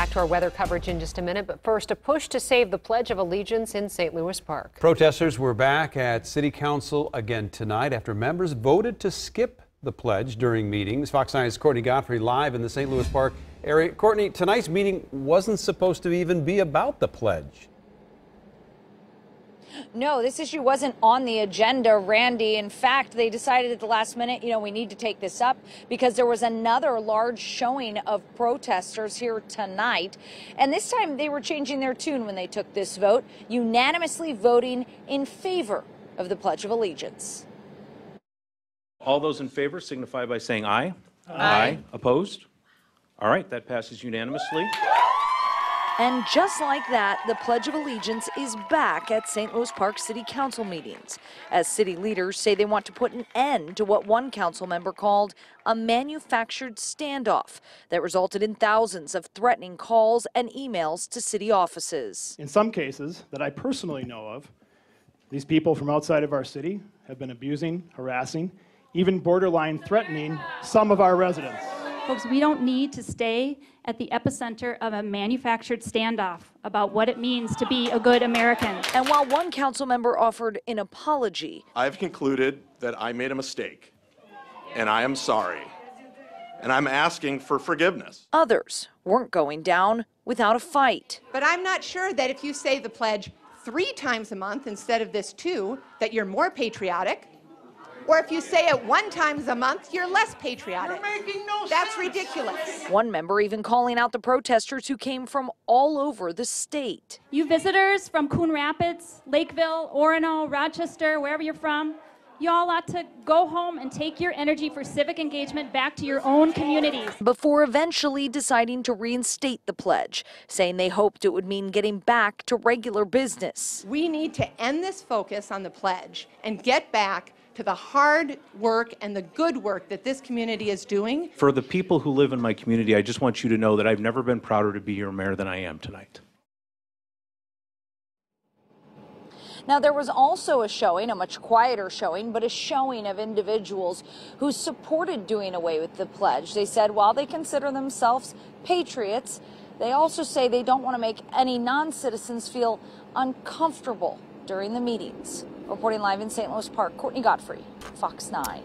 back to our weather coverage in just a minute, but first, a push to save the Pledge of Allegiance in St. Louis Park. Protesters were back at City Council again tonight after members voted to skip the pledge during meetings. Fox 9's Courtney Godfrey live in the St. Louis Park area. Courtney, tonight's meeting wasn't supposed to even be about the pledge. No, this issue wasn't on the agenda, Randy. In fact, they decided at the last minute, we need to take this up because there was another large showing of protesters here tonight. And this time they were changing their tune when they took this vote, unanimously voting in favor of the Pledge of Allegiance. All those in favor signify by saying aye. Aye. Opposed? All right, that passes unanimously. And just like that, the Pledge of Allegiance is back at St. Louis Park City Council meetings, as city leaders say they want to put an end to what one council member called a manufactured standoff that resulted in thousands of threatening calls and emails to city offices. In some cases that I personally know of, these people from outside of our city have been abusing, harassing, even borderline threatening some of our residents. Folks, we don't need to stay at the epicenter of a manufactured standoff about what it means to be a good American. And while one council member offered an apology, I've concluded that I made a mistake, and I am sorry, and I'm asking for forgiveness. Others weren't going down without a fight. But I'm not sure that if you say the pledge 3 times a month instead of this 2, that you're more patriotic. Or if you say it 1 time a month, you're less patriotic. You're making no That's sense. ridiculous. One member even calling out the protesters who came from all over the state. You visitors from Coon Rapids, Lakeville, Orono, Rochester, wherever you're from, y'all ought to go home and take your energy for civic engagement back to your own communities. Before eventually deciding to reinstate the pledge, saying they hoped it would mean getting back to regular business. We need to end this focus on the pledge and get back to the hard work and the good work that this community is doing. For the people who live in my community, I just want you to know that I've never been prouder to be your mayor than I am tonight. Now, there was also a showing, a much quieter showing, but a showing of individuals who supported doing away with the pledge. They said while they consider themselves patriots, they also say they don't want to make any non-citizens feel uncomfortable during the meetings. Reporting live in St. Louis Park, Courtney Godfrey, Fox 9.